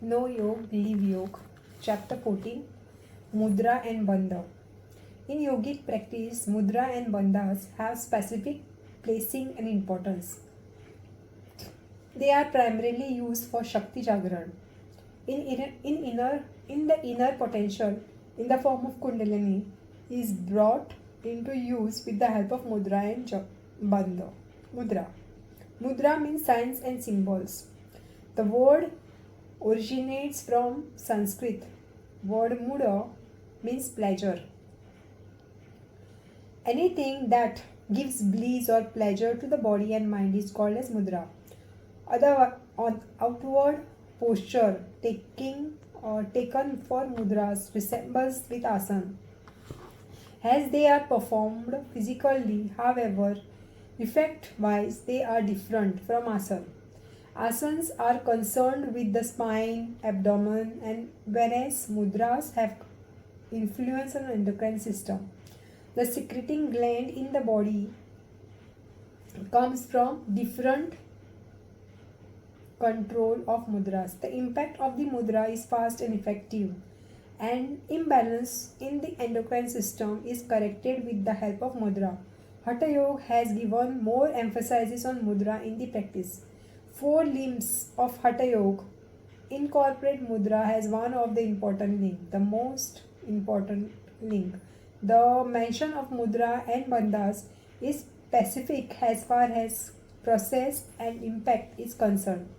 No Yog, Live Yog, Chapter 14, Mudra and Bandha. In yogic practice, mudra and bandhas have specific placing and importance. They are primarily used for Shakti Jagran. In the inner potential, in the form of Kundalini, is brought into use with the help of mudra and bandha. Mudra. Mudra means signs and symbols. The word originates from Sanskrit. Word muda means pleasure. Anything that gives bliss or pleasure to the body and mind is called as mudra. Other on outward posture taken for mudras resembles with asana. As they are performed physically, however, effect-wise they are different from asana. Asanas are concerned with the spine, abdomen, and whereas mudras have influence on the endocrine system. The secreting gland in the body comes from different control of mudras. The impact of the mudra is fast and effective, and imbalance in the endocrine system is corrected with the help of mudra. Hatha Yoga has given more emphasis on mudra in the practice. 4 limbs of Hatha Yoga incorporate mudra as one of the important link, the most important link. The mention of mudra and bandhas is specific as far as process and impact is concerned.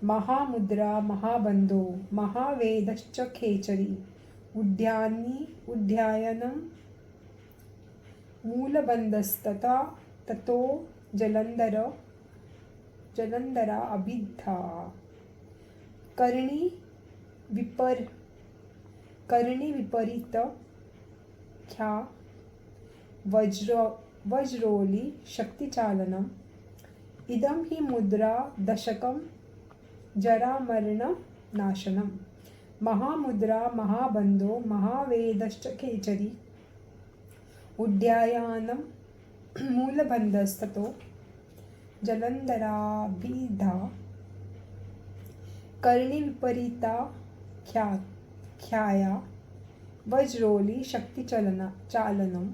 Mahamudra, Mahabandho, Mahavedascha Khechari, Udhyayanam, Moolabandhastata, Tato, Jalandhara Abhidha, Karni Viparita, Kya, Vajroli, Shakti Chalanam, Idam hi mudra dashakam jara marna nashanam. Mahamudra, Mahabandho, Mahavedascha Khechari, Udhyayanam, Moolabandhastato, Jalandharabhidha, Karni Viparita, Khyaya, Vajroli, Shakti Chalanam,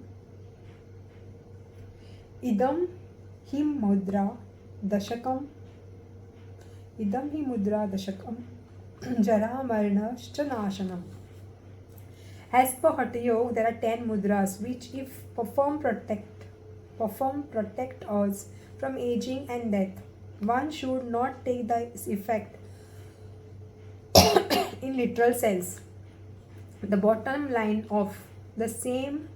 Idam hi mudra dashakam Jara Marna Nashanam. As per Hatha Yoga, there are 10 mudras which, if performed, protect us from aging and death. One should not take this effect in literal sense. The bottom line of the same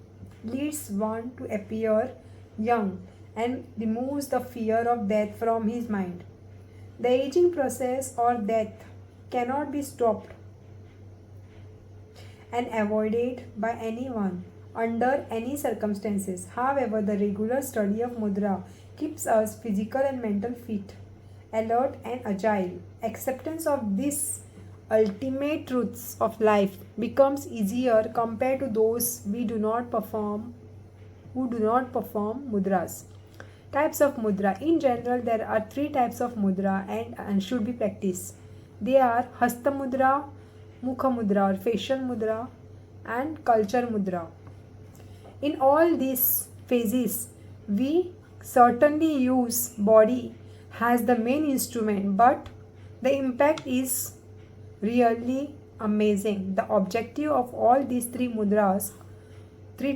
leads one to appear young and removes the fear of death from his mind. The aging process or death cannot be stopped and avoided by anyone under any circumstances. However, the regular study of mudra keeps us physical and mental fit, alert and agile. Acceptance of these ultimate truths of life becomes easier compared to those who do not perform mudras. Types of mudra. In general, there are 3 types of mudra and should be practiced. They are Hasta mudra, Mukha mudra or facial mudra, and Culture mudra. In all these phases, we certainly use body as the main instrument, but the impact is really amazing. The objective of all these 3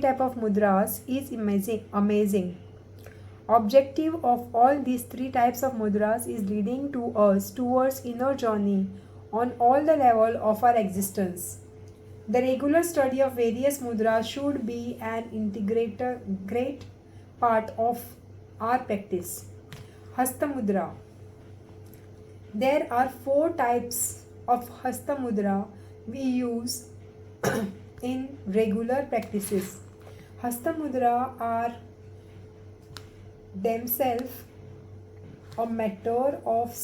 type of mudras is amazing. Objective of all these 3 types of mudras is leading to us towards inner journey on all the level of our existence. The regular study of various mudras should be an great part of our practice. Hasta mudra. There are 4 types of hasta mudra we use in regular practices. Hasta mudra are themselves a matter of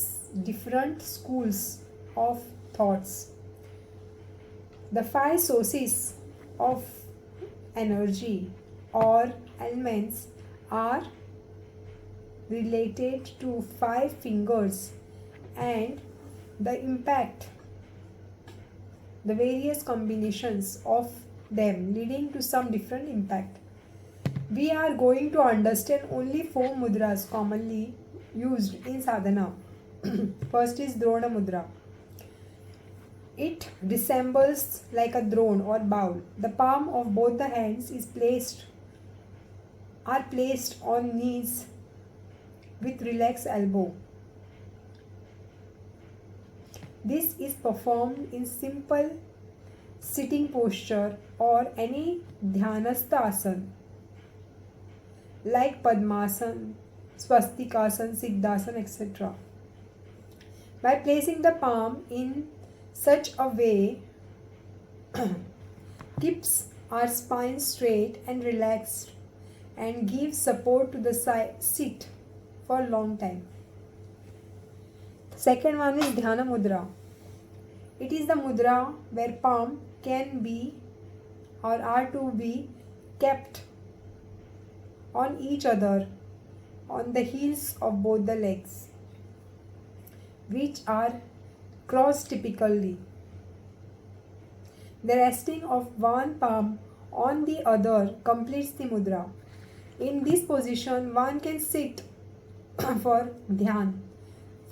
different schools of thoughts. The 5 sources of energy or elements are related to 5 fingers, and the impact the various combinations of them leading to some different impact. We are going to understand only four mudras commonly used in sadhana. First is Drona Mudra. It resembles like a drone or bowl. The palm of both the hands are placed on knees with relaxed elbow. This is performed in simple sitting posture or any dhyanastha asana like Padmasana, Swastikasana, Siddhasana, etc. By placing the palm in such a way, keeps our spine straight and relaxed and gives support to the sit for a long time. Second one is Dhyana Mudra. It is the mudra where palm can be or are to be kept on each other on the heels of both the legs, which are crossed typically. The resting of one palm on the other completes the mudra. In this position, one can sit for dhyan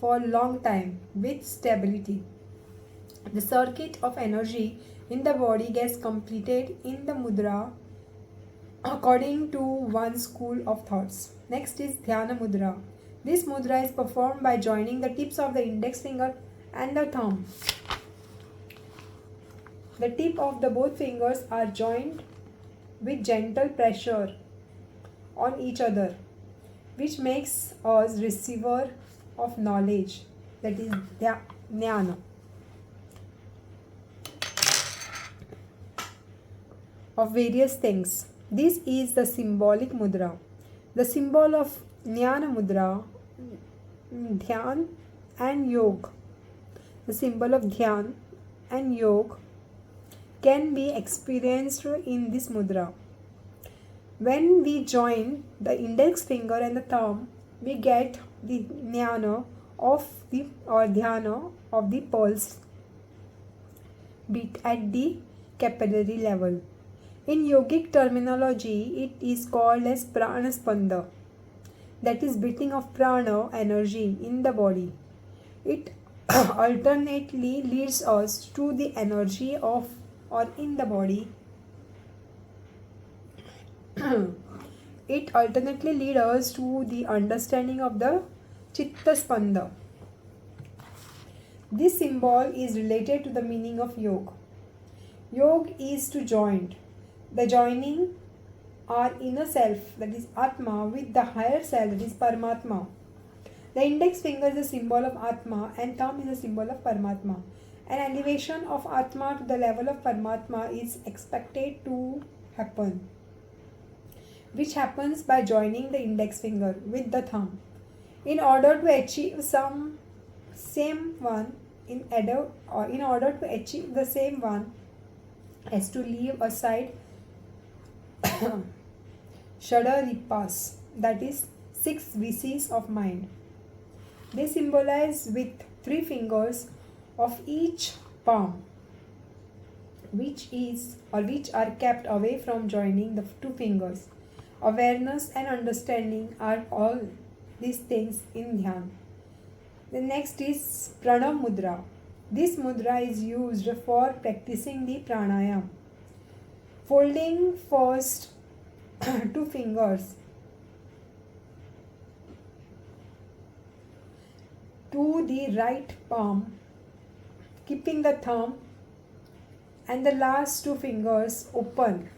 for a long time with stability. The circuit of energy in the body gets completed in the mudra according to one school of thoughts. Next is Dhyana Mudra. This mudra is performed by joining the tips of the index finger and the thumb. The tip of the both fingers are joined with gentle pressure on each other, which makes us receiver of knowledge, that is jnana, of various things. This is the symbolic mudra. The symbol of jnana mudra, dhyan and yoga. The symbol of dhyan and yoga can be experienced in this mudra. When we join the index finger and the thumb, we get the jnana of the or dhyana of the pulse beat at the capillary level. In yogic terminology, it is called as prana spanda, that is beating of prana energy in the body. It alternately leads us to the energy of or in the body. It alternately leads us to the understanding of the chitta spanda. This symbol is related to the meaning of yoga. Yoga is to join. The joining our inner self, that is Atma, with the higher self, that is Paramatma. The index finger is a symbol of Atma and thumb is a symbol of Paramatma. An elevation of Atma to the level of Paramatma is expected to happen, which happens by joining the index finger with the thumb. In order to achieve in order to achieve the same one, has to leave aside Shadaripas, that is 6 VCs of mind. They symbolize with 3 fingers of each palm, which are kept away from joining the 2 fingers. Awareness and understanding are all these things in Dhyan. The next is Pranam Mudra. This mudra is used for practicing the pranayam. Folding first 2 fingers to the right palm, keeping the thumb and the last 2 fingers open.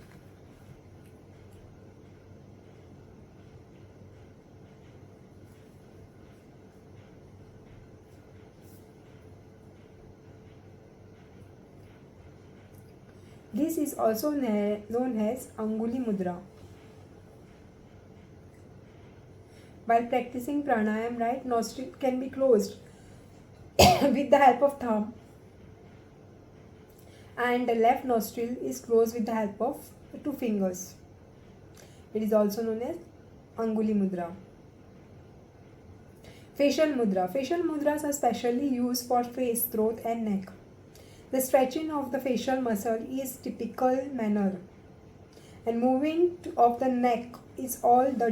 This is also known as Anguli Mudra. While practicing pranayam, right nostril can be closed with the help of thumb and the left nostril is closed with the help of 2 fingers. It is also known as Anguli Mudra. Facial Mudra. Facial mudras are specially used for face, throat and neck. The stretching of the facial muscle is typical manner, and moving of the neck is all the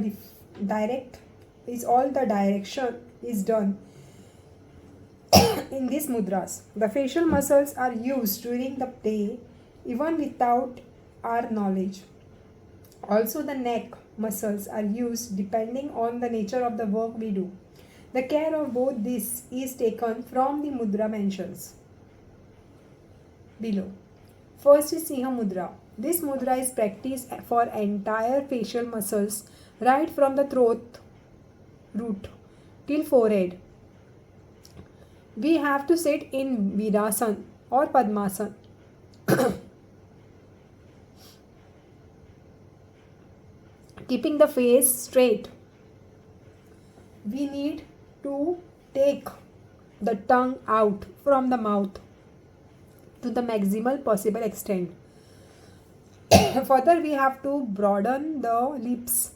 direction is done in these mudras. The facial muscles are used during the day even without our knowledge. Also, the neck muscles are used depending on the nature of the work we do. The care of both this is taken from the mudra mentions below. First is Sinha Mudra. This mudra is practiced for entire facial muscles right from the throat root till forehead. We have to sit in Virasana or Padmasana. Keeping the face straight. We need to take the tongue out from the mouth to the maximal possible extent. Further, we have to broaden the lips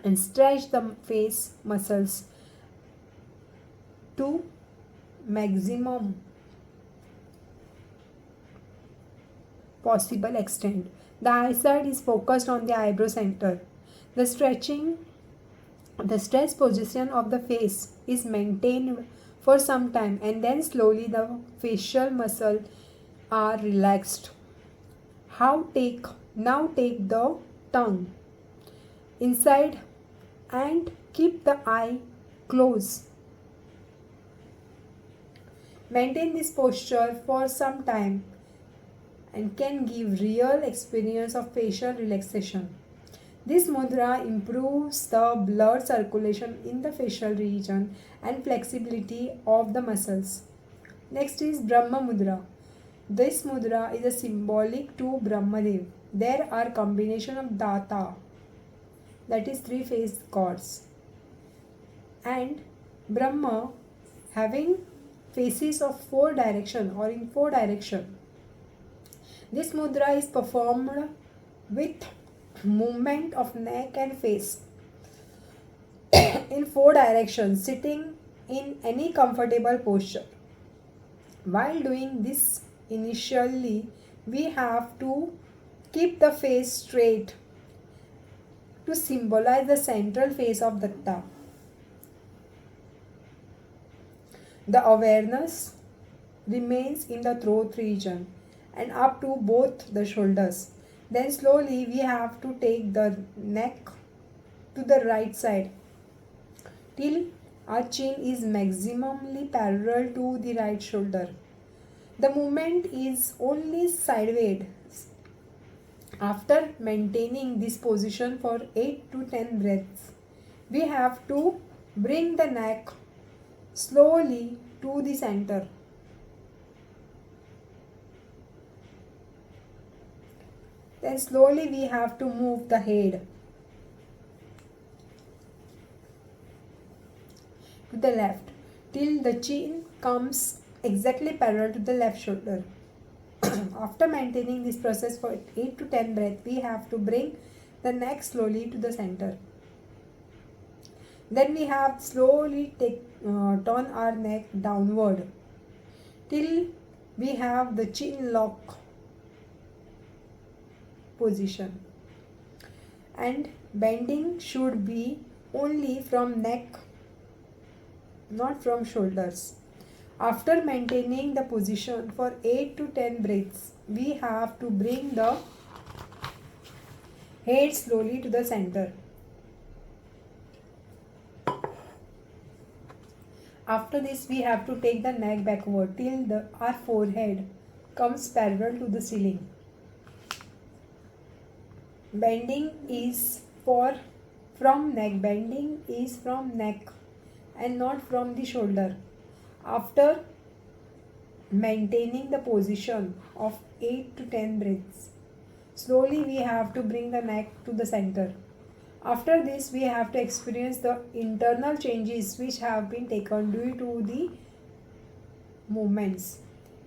and stretch the face muscles to maximum possible extent. The eyesight is focused on the eyebrow center. The stretch position of the face is maintained for some time, and then slowly the facial muscles are relaxed. Now take the tongue inside and keep the eye closed. Maintain this posture for some time and can give real experience of facial relaxation. This mudra improves the blood circulation in the facial region and flexibility of the muscles. Next is Brahma Mudra. This mudra is a symbolic to Brahmadev. There are combination of Data, that is three-faced gods, and Brahma having faces of four direction or in four direction. This mudra is performed with movement of neck and face in four directions, sitting in any comfortable posture. While doing this, initially we have to keep the face straight to symbolize the central face of Datta. The awareness remains in the throat region and up to both the shoulders. Then slowly we have to take the neck to the right side till our chin is maximally parallel to the right shoulder. The movement is only sideways. After maintaining this position for 8 to 10 breaths, we have to bring the neck slowly to the center. Then slowly we have to move the head to the left till the chin comes exactly parallel to the left shoulder. After maintaining this process for 8 to 10 breaths, we have to bring the neck slowly to the center. Then we have slowly turn our neck downward till we have the chin lock position. And bending should be only from neck, not from shoulders. After maintaining the position for 8 to 10 breaths, we have to bring the head slowly to the center. After this, we have to take the neck backward till our forehead comes parallel to the ceiling. Bending is from neck. Bending is from neck and not from the shoulder. After maintaining the position of 8 to 10 breaths, slowly we have to bring the neck to the center. After this, we have to experience the internal changes which have been taken due to the movements.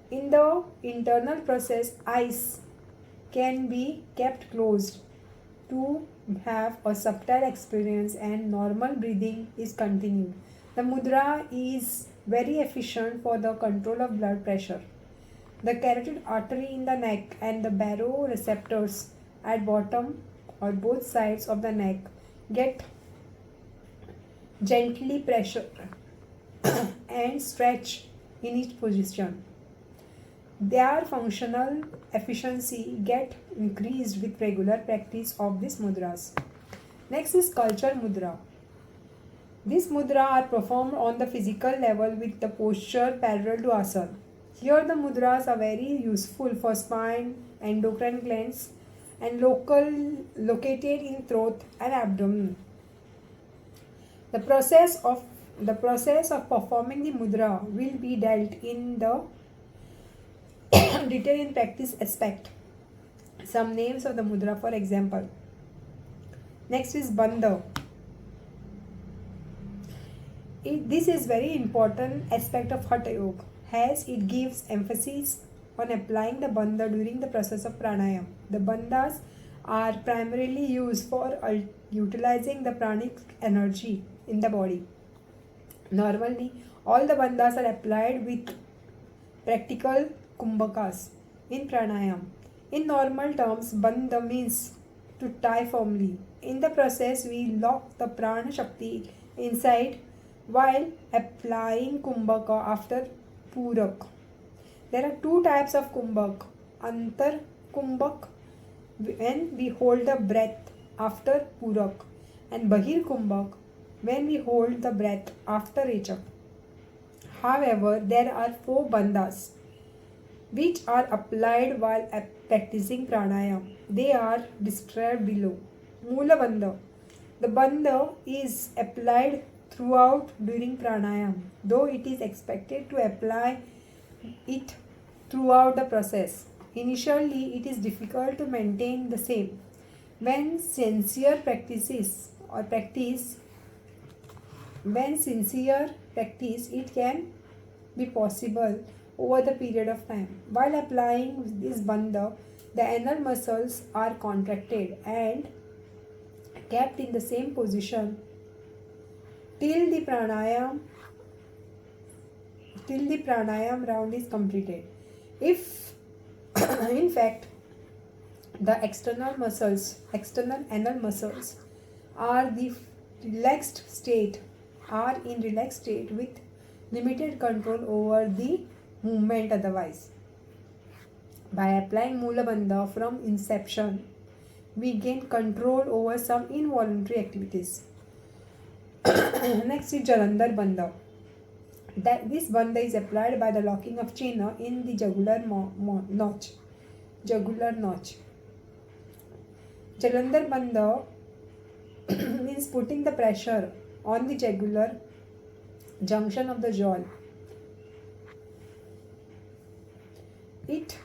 In the internal process, eyes can be kept closed to have a subtle experience and normal breathing is continued. The mudra is very efficient for the control of blood pressure. The carotid artery in the neck and the baroreceptors at bottom or both sides of the neck get gently pressure and stretch in each position. Their functional efficiency get increased with regular practice of these mudras. Next is sculpture mudra. These mudra are performed on the physical level with the posture parallel to asana. Here the mudras are very useful for spine, endocrine glands and located in throat and abdomen. The process of performing the mudra will be dealt in the detail in practice aspect. Some names of the mudra for example. Next is bandha. This is very important aspect of Hatha Yoga as it gives emphasis on applying the bandha during the process of pranayam. The bandhas are primarily used for utilizing the pranic energy in the body. Normally, all the bandhas are applied with practical kumbhakas in pranayam. In normal terms, bandha means to tie firmly. In the process, we lock the prana shakti inside while applying kumbhaka after purak. There are two types of kumbhak. Antar kumbhak when we hold the breath after purak and bahir kumbhak when we hold the breath after rechak. However, there are 4 bandhas which are applied while practicing pranayam. They are described below. Mula bandha. The bandha is applied throughout during pranayam, though it is expected to apply it throughout the process. Initially, it is difficult to maintain the same. When sincere practice, it can be possible over the period of time. While applying this bandha, the anal muscles are contracted and kept in the same position till the pranayam round is completed. If in fact the external anal muscles are in relaxed state with limited control over the movement otherwise. By applying Mula Bandha from inception, we gain control over some involuntary activities. Next is Jalandhar Bandha. This bandha is applied by the locking of chin in the jugular notch. Jalandhar Bandha means putting the pressure on the jugular junction of the jaw. It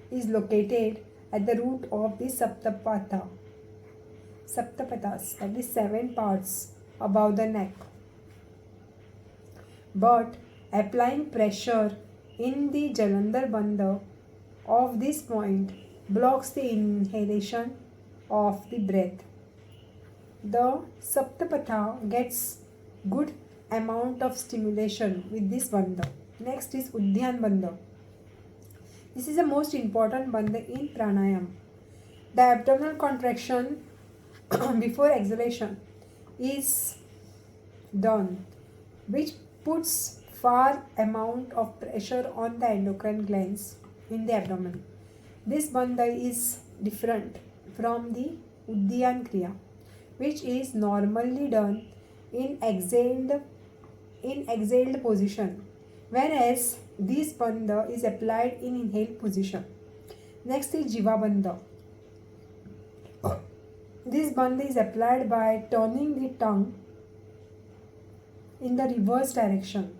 is located at the root of the saptapathas, that is 7 parts above the neck. But applying pressure in the Jalandhar Bandha of this point blocks the inhalation of the breath. The saptapatha gets good amount of stimulation with this bandha. Next is Uddiyana Bandha. This is the most important bandha in pranayam. The abdominal contraction before exhalation is done, which puts far amount of pressure on the endocrine glands in the abdomen. This bandha is different from the Uddiyana Kriya, which is normally done in exhaled position, whereas this bandha is applied in inhaled position. Next is Jiva Bandha. This bandha is applied by turning the tongue in the reverse direction.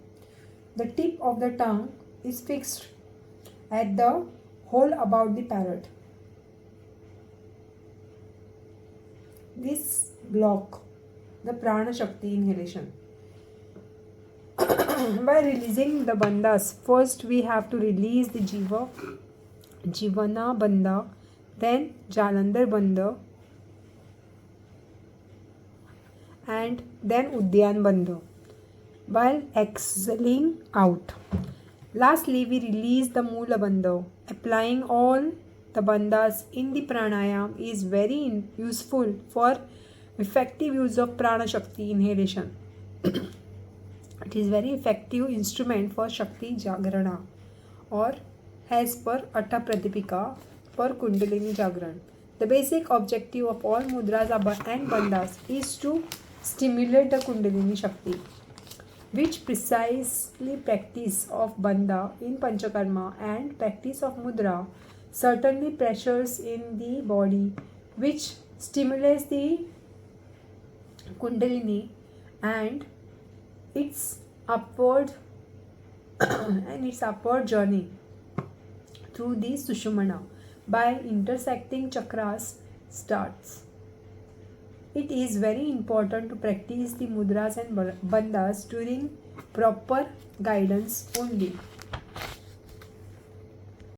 The tip of the tongue is fixed at the hole about the parrot. This block the prana shakti inhalation. By releasing the bandhas, first we have to release the Jivana Bandha, then Jalandhar Bandha, and then Uddiyana Bandha while exhaling out. Lastly, we release the Mula Bandha. Applying all the bandhas in the pranayam is very useful for effective use of prana shakti inhalation. It is very effective instrument for Shakti Jagrana or as per Atta Pradipika for Kundalini Jagran. The basic objective of all mudras and bandhas is to stimulate the Kundalini Shakti, which precisely practice of bandha in Panchakarma and practice of mudra certainly pressures in the body which stimulates the Kundalini and its upward journey through the Sushumna by intersecting chakras starts. It is very important to practice the mudras and bandhas during proper guidance only.